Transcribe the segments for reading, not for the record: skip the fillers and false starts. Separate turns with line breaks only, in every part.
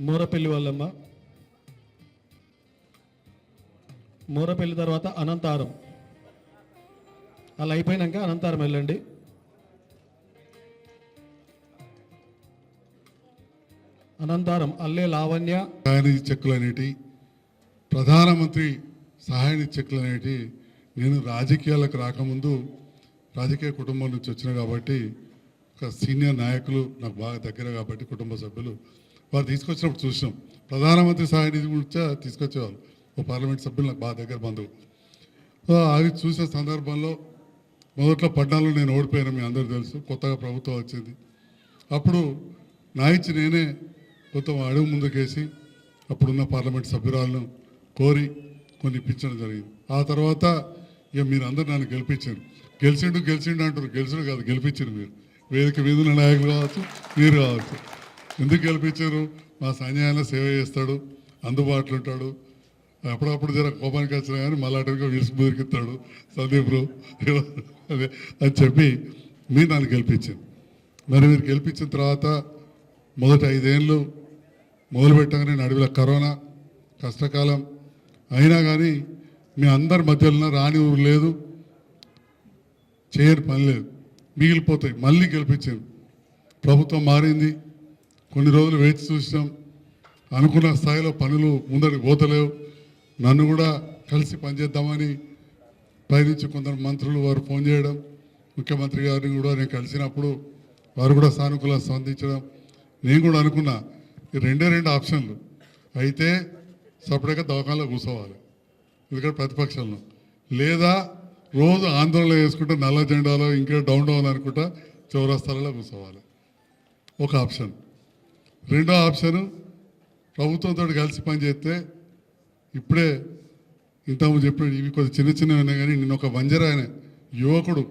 మూరపల్లి వాళ్ళమ్మ, మూరపల్లి తర్వాత అనంతారం. అలా అయిపోయినాక అనంతారం వెళ్ళండి. అనంతారం అల్లే లావణ్య.
సహాయనిధి చెక్కులు అనేటి, ప్రధానమంత్రి సహాయనిధి చెక్కులు అనేటి నేను రాజకీయాలకు రాకముందు రాజకీయ కుటుంబం నుంచి వచ్చిన కాబట్టి ఒక సీనియర్ నాయకులు నాకు బాగా దగ్గర కాబట్టి కుటుంబ సభ్యులు వారు తీసుకొచ్చినప్పుడు చూసినాం. ప్రధానమంత్రి సహాయనిధి గురించి తీసుకొచ్చేవాళ్ళు. ఓ పార్లమెంట్ సభ్యులు నాకు బాగా దగ్గర బంధువు. అవి చూసే సందర్భంలో మొదట్లో పడ్డాలో నేను ఓడిపోయాను, మీ అందరూ తెలుసు. కొత్తగా ప్రభుత్వం వచ్చింది. అప్పుడు నా ఇచ్చి నేనే కొంత అడుగు ముందుకేసి అప్పుడున్న పార్లమెంట్ సభ్యురాలను కోరి కొన్ని ఇప్పించడం జరిగింది. ఆ తర్వాత ఇక మీరు అందరూ నన్ను గెలిపించారు. గెలిచిండు అంటారు, గెలిచుడు కాదు, గెలిపించారు మీరు. వేదిక మీద ఉన్న నాయకులు కావచ్చు, మీరు కావచ్చు. ఎందుకు గెలిపించారు? మా సైన్యాన్ని సేవ చేస్తాడు, అందుబాటులో ఉంటాడు. అప్పుడప్పుడు జర కోపానికి వచ్చినా కానీ మళ్ళీ అటుగా విడిసి బురికిస్తాడు సందీప్ రావు అదే అని చెప్పి మీరు నన్ను గెలిపించారు. మరి మీరు గెలిపించిన తర్వాత మొదటి 5 ఏళ్ళు మొదలుపెట్టగానే నడువుల కరోనా కష్టకాలం అయినా కానీ మీ అందరి మధ్యలో రాని ఊరు లేదు, చేయని పని లేదు, మిగిలిపోతాయి. మళ్ళీ గెలిపించారు. ప్రభుత్వం మారింది, కొన్ని రోజులు వేచి చూసినాం. అనుకున్న స్థాయిలో పనులు ముందరికి పోతలేవు. నన్ను కూడా కలిసి పనిచేద్దామని పైనుంచి కొందరు మంత్రులు వారు ఫోన్ చేయడం, ముఖ్యమంత్రి గారిని కూడా నేను కలిసినప్పుడు వారు కూడా సానుకూలంగా స్పందించడం. నేను కూడా అనుకున్నా ఈ 2 ఆప్షన్లు అయితే సపరేట్గా దవాఖానలో కూర్చోవాలి, ఎందుకంటే ప్రతిపక్షంలో, లేదా రోజు ఆందోళన చేసుకుంటే నల్ల జెండాలో ఇంకా డౌన్ అనుకుంటా చౌరస్తాలలో కూర్చోవాలి. ఒక ఆప్షన్. రెండో ఆప్షను ప్రభుత్వంతో కలిసి పనిచేస్తే ఇప్పుడే ఇంతకుముందు చెప్పాడు, ఇవి కొద్ది చిన్నవి ఉన్నాయి కానీ నేను ఒక వంజరాయన యువకుడు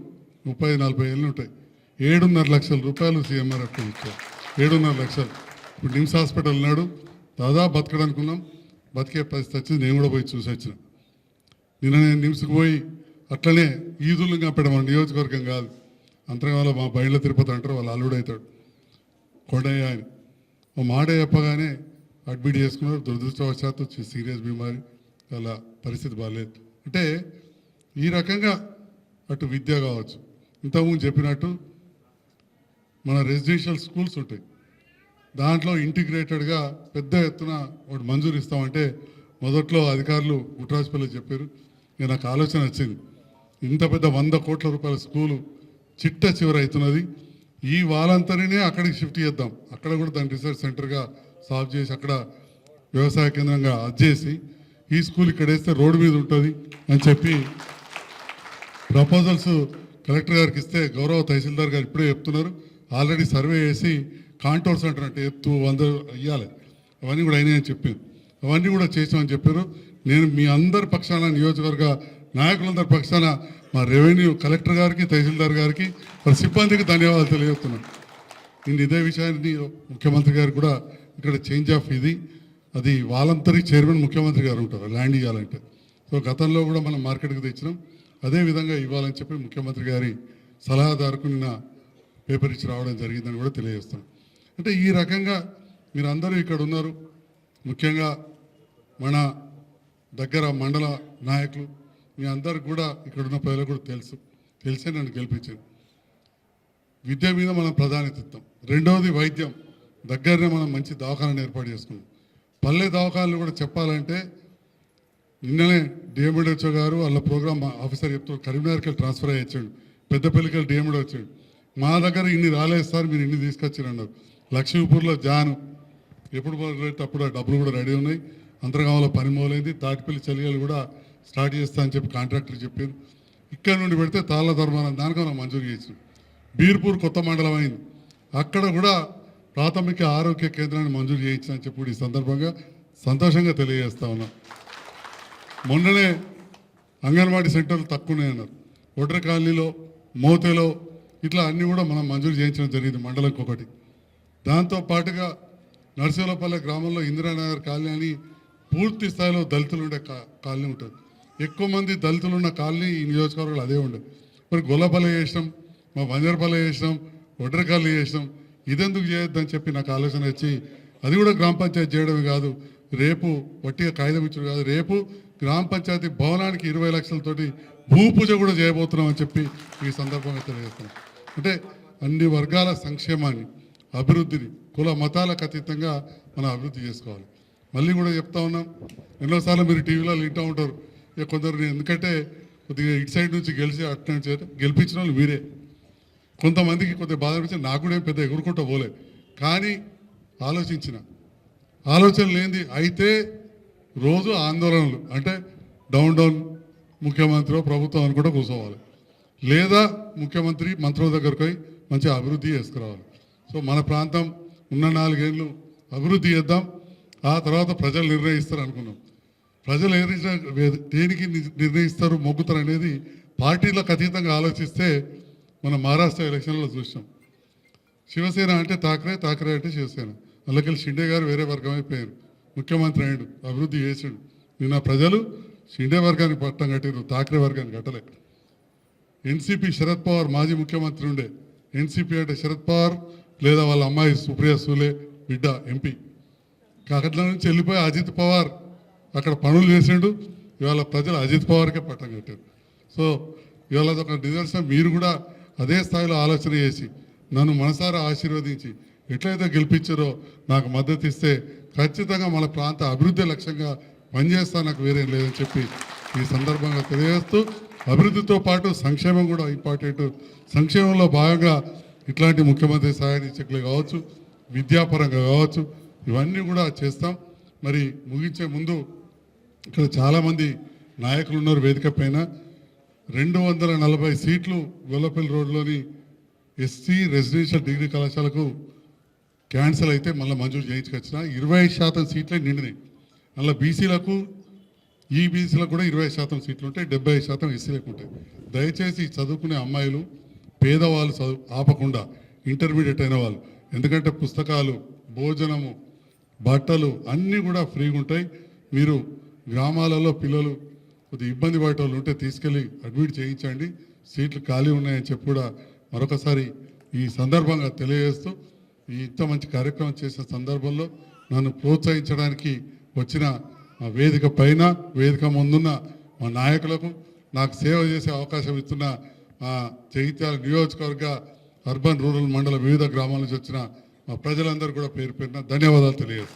30-40 ఏళ్ళు ఉంటాయి, 7.5 లక్షల రూపాయలు సీఎంఆర్ఎఫ్ ఇచ్చారు. 7.5 లక్షలు. ఇప్పుడు నిమ్స్ హాస్పిటల్ ఉన్నాడు, దాదాపు బతకడనుకున్నాం, బతికే పరిస్థితి వచ్చింది. నేను కూడా పోయి చూసి వచ్చిన. నిన్న నేను నిమ్స్కి పోయి అట్లనే ఈదులుగా పెట్టమని నియోజకవర్గం కాదు, అంతర్గాలో మా బయళ్ళ తిరుపతి అంటారు, వాళ్ళు అల్లుడు అవుతాడు కొండయ్య అని. ఓ మాట చెప్పగానే అడ్మిట్ చేసుకున్నారు. దురదృష్టవశాత్తు సీరియస్ బీమారి, అలా పరిస్థితి బాగాలేదు. అంటే ఈ రకంగా అటు విద్య కావచ్చు, ఇంతకుముందు చెప్పినట్టు మన రెసిడెన్షియల్ స్కూల్స్ ఉంటాయి, దాంట్లో ఇంటిగ్రేటెడ్గా పెద్ద ఎత్తున ఒకటి మంజూరు ఇస్తామంటే మొదట్లో అధికారులు గుట్రాజపల్లి చెప్పారు. ఇక నాకు ఆలోచన వచ్చింది, ఇంత పెద్ద 100 కోట్ల రూపాయల స్కూలు చిట్ట చివరి అవుతున్నది, ఈ వాళ్ళంతరినే అక్కడికి షిఫ్ట్ చేద్దాం, అక్కడ కూడా దాని రీసెర్చ్ సెంటర్గా సాల్వ్ చేసి అక్కడ వ్యవసాయ కేంద్రంగా చేసి ఈ స్కూల్ ఇక్కడ వేస్తే రోడ్డు మీద ఉంటుంది అని చెప్పి ప్రపోజల్స్ కలెక్టర్ గారికి ఇస్తే గౌరవ తహసీల్దార్ గారు ఇప్పుడే చెప్తున్నారు, ఆల్రెడీ సర్వే చేసి కాంటోర్స్ అంటారంటే ఎత్తు 100 ఇవ్వాలి, అవన్నీ కూడా అయినాయని చెప్పారు. అవన్నీ కూడా చేసామని చెప్పారు. నేను మీ అందరి పక్షాన, నియోజకవర్గ నాయకులందరి పక్షాన మా రెవెన్యూ కలెక్టర్ గారికి, తహసీల్దార్ గారికి, వారి సిబ్బందికి ధన్యవాదాలు తెలియజేస్తున్నాను. నేను ఇదే విషయాన్ని ముఖ్యమంత్రి గారు కూడా ఇక్కడ చేంజ్ ఆఫ్ ఇది, అది వాలంటరీ చైర్మన్ ముఖ్యమంత్రి గారు ఉంటారు ల్యాండ్ ఇవ్వాలంటే. సో గతంలో కూడా మనం మార్కెట్కి తెచ్చినాం, అదేవిధంగా ఇవ్వాలని చెప్పి ముఖ్యమంత్రి గారి సలహాదారుకు నిన్న పేపర్ ఇచ్చి రావడం జరిగిందని కూడా తెలియజేస్తాను. అంటే ఈ రకంగా మీరందరూ ఇక్కడ ఉన్నారు. ముఖ్యంగా మన దగ్గర మండల నాయకులు మీ అందరికి కూడా ఇక్కడున్న ప్రజలకు కూడా తెలిసే నన్ను గెలిపించారు. విద్య మీద మనం ప్రాధాన్యత ఇస్తాం. రెండవది వైద్యం, దగ్గరనే మనం మంచి దవాఖానాను ఏర్పాటు చేసుకున్నాం. పల్లె దవాఖానాలు కూడా చెప్పాలంటే నిన్ననే డిఎండిహెచ్ఓ గారు వాళ్ళ ప్రోగ్రామ్ ఆఫీసర్ చెప్తూ కరీంనగర్కి ట్రాన్స్ఫర్ అయ్యాడు, పెద్దపల్లికి డిఎండి వచ్చాడు. మా దగ్గర ఇన్ని రాలేదు సార్, మీరు ఇన్ని తీసుకొచ్చారు అన్నారు. లక్ష్మీపూర్లో జాను ఎప్పుడు మొదలైతే అప్పుడు ఆ డబ్బులు కూడా రెడీ ఉన్నాయి. అంతర్గామంలో పని మొదలైంది. తాటిపల్లి చలిగాలు కూడా స్టార్ట్ చేస్తా అని చెప్పి కాంట్రాక్టర్ చెప్పారు. ఇక్కడ నుండి పెడితే తాళ్ళ ధర్మానం దానికి మనం మంజూరు చేసినాం. బీర్పూర్ కొత్త మండలం అయింది, అక్కడ కూడా ప్రాథమిక ఆరోగ్య కేంద్రాన్ని మంజూరు చేయించాలని చెప్పి ఈ సందర్భంగా సంతోషంగా తెలియజేస్తా ఉన్నాం. మొన్ననే అంగన్వాడీ సెంటర్లు తక్కువ ఉన్నాయన్నారు. ఒడ్ర కాలనీలో, మోతేలో ఇట్లా అన్నీ కూడా మనం మంజూరు చేయించడం జరిగింది, మండలంకి ఒకటి. దాంతోపాటుగా నర్సింహపల్లె గ్రామంలో ఇందిరానగర్ కాలనీ అని పూర్తి స్థాయిలో దళితులు ఉండే కాలనీ ఉంటుంది. ఎక్కువ మంది దళితులు ఉన్న కాలనీ ఈ నియోజకవర్గాలు అదే ఉండదు. మరి గొల్లపల్లె చేసినాం, మా బంజరపల్లె చేసినాం, ఒడ్ర కాలనీ చేసినాం, ఇదెందుకు చేయొద్దని చెప్పి నాకు ఆలోచన వచ్చి అది కూడా గ్రామ పంచాయతీ చేయడమే కాదు, రేపు వట్టిగా కాగితం ఇచ్చడం కాదు, రేపు గ్రామ పంచాయతీ భవనానికి 20 లక్షలతోటి భూపూజ కూడా చేయబోతున్నామని చెప్పి ఈ సందర్భంగా తెలియజేస్తున్నాం. అంటే అన్ని వర్గాల సంక్షేమాన్ని, అభివృద్ధిని, కుల మతాలకు అతీతంగా మనం అభివృద్ధి చేసుకోవాలి. మళ్ళీ కూడా చెప్తా ఉన్నాం, ఎన్నోసార్లు మీరు టీవీలో వింటూ ఉంటారు, ఇక కొందరు ఎందుకంటే కొద్దిగా ఇటు సైడ్ నుంచి గెలిచి అటు నుంచి గెలిపించిన వాళ్ళు మీరే. కొంతమందికి కొద్దిగా బాధ అనిపించి నాకు కూడా ఏం పెద్ద ఎగురుకుంటూ పోలే, కానీ ఆలోచన లేనిది అయితే రోజు ఆందోళనలు, అంటే డౌన్ ముఖ్యమంత్రి ప్రభుత్వం అని కూడా కూర్చోవాలి, లేదా ముఖ్యమంత్రి మంత్రుల దగ్గరకు పోయి మంచిగా అభివృద్ధి చేసుకురావాలి. సో మన ప్రాంతం ఉన్న 4 ఏళ్ళు అభివృద్ధి చేద్దాం, ఆ తర్వాత ప్రజలు నిర్ణయిస్తారు అనుకున్నాం. ప్రజలు దేనికి నిర్ణయిస్తారు, మొగ్గుతారు అనేది పార్టీలకు అతీతంగా ఆలోచిస్తే మనం మహారాష్ట్ర ఎలక్షన్లో చూసాం. శివసేన అంటే ఠాక్రే, ఠాక్రే అంటే శివసేన. అందులోకెళ్ళి షిండే గారు వేరే వర్గం అయిపోయారు, ముఖ్యమంత్రి అయ్యాడు, అభివృద్ధి చేసాడు. నిన్న ప్రజలు షిండే వర్గానికి పట్టం కట్టారు, ఠాక్రే వర్గానికి కట్టలే. ఎన్సీపీ శరద్ పవార్ మాజీ ముఖ్యమంత్రి ఉండే, ఎన్సీపీ అంటే శరద్ పవార్ లేదా వాళ్ళ అమ్మాయి సుప్రియా సూలే బిడ్డ ఎంపీ. అక్కడ నుంచి వెళ్ళిపోయి అజిత్ పవార్ అక్కడ పనులు చేసిండు. ఇవాళ ప్రజలు అజిత్ పవార్కే పట్టం కట్టారు. సో ఇవాళ ఒక నిదర్శనం. మీరు కూడా అదే స్థాయిలో ఆలోచన చేసి నన్ను మనసారా ఆశీర్వదించి ఎట్లయితే గెలిపించారో నాకు మద్దతు ఇస్తే ఖచ్చితంగా మన ప్రాంత అభివృద్ధి లక్ష్యంగా పనిచేస్తా, నాకు వేరే లేదని చెప్పి ఈ సందర్భంగా తెలియజేస్తూ, అభివృద్ధితో పాటు సంక్షేమం కూడా ఇంపార్టెంట్. సంక్షేమంలో భాగంగా ఇట్లాంటి ముఖ్యమంత్రి సహాయ చెక్కులు కావచ్చు, విద్యాపరంగా కావచ్చు, ఇవన్నీ కూడా చేస్తాం. మరి ముగించే ముందు ఇక్కడ చాలామంది నాయకులు ఉన్నారు వేదిక పైన. 240 సీట్లు గొల్లపల్లి రోడ్లోని ఎస్సీ రెసిడెన్షియల్ డిగ్రీ కళాశాలకు క్యాన్సల్ అయితే మళ్ళీ మంజూరు చేయించుకొచ్చిన 25% సీట్లే నిండినాయి. మళ్ళీ బీసీలకు, ఈ బీసీలకు కూడా 20% సీట్లు ఉంటాయి, 70% ఎస్సీలకు ఉంటాయి. దయచేసి చదువుకునే అమ్మాయిలు, పేదవాళ్ళు చదువు ఆపకుండా, ఇంటర్మీడియట్ అయిన వాళ్ళు, ఎందుకంటే పుస్తకాలు, భోజనము, బట్టలు అన్నీ కూడా ఫ్రీగా ఉంటాయి. మీరు గ్రామాలలో పిల్లలు కొద్దిగా ఇబ్బంది పడే వాళ్ళు ఉంటే తీసుకెళ్ళి అడ్మిట్ చేయించండి, సీట్లు ఖాళీ ఉన్నాయని చెప్పి కూడా మరొకసారి ఈ సందర్భంగా తెలియజేస్తూ, ఇంత మంచి కార్యక్రమం చేసిన సందర్భంలో నన్ను ప్రోత్సహించడానికి వచ్చిన మా వేదిక పైన, వేదిక ముందున్న మా నాయకులకు, నాకు సేవ చేసే అవకాశం ఇస్తున్న మా జగిత్యాల నియోజకవర్గ అర్బన్ రూరల్ మండల వివిధ గ్రామాల నుంచి వచ్చిన మా ప్రజలందరూ కూడా పేరు పేరున ధన్యవాదాలు తెలియజేస్తాను.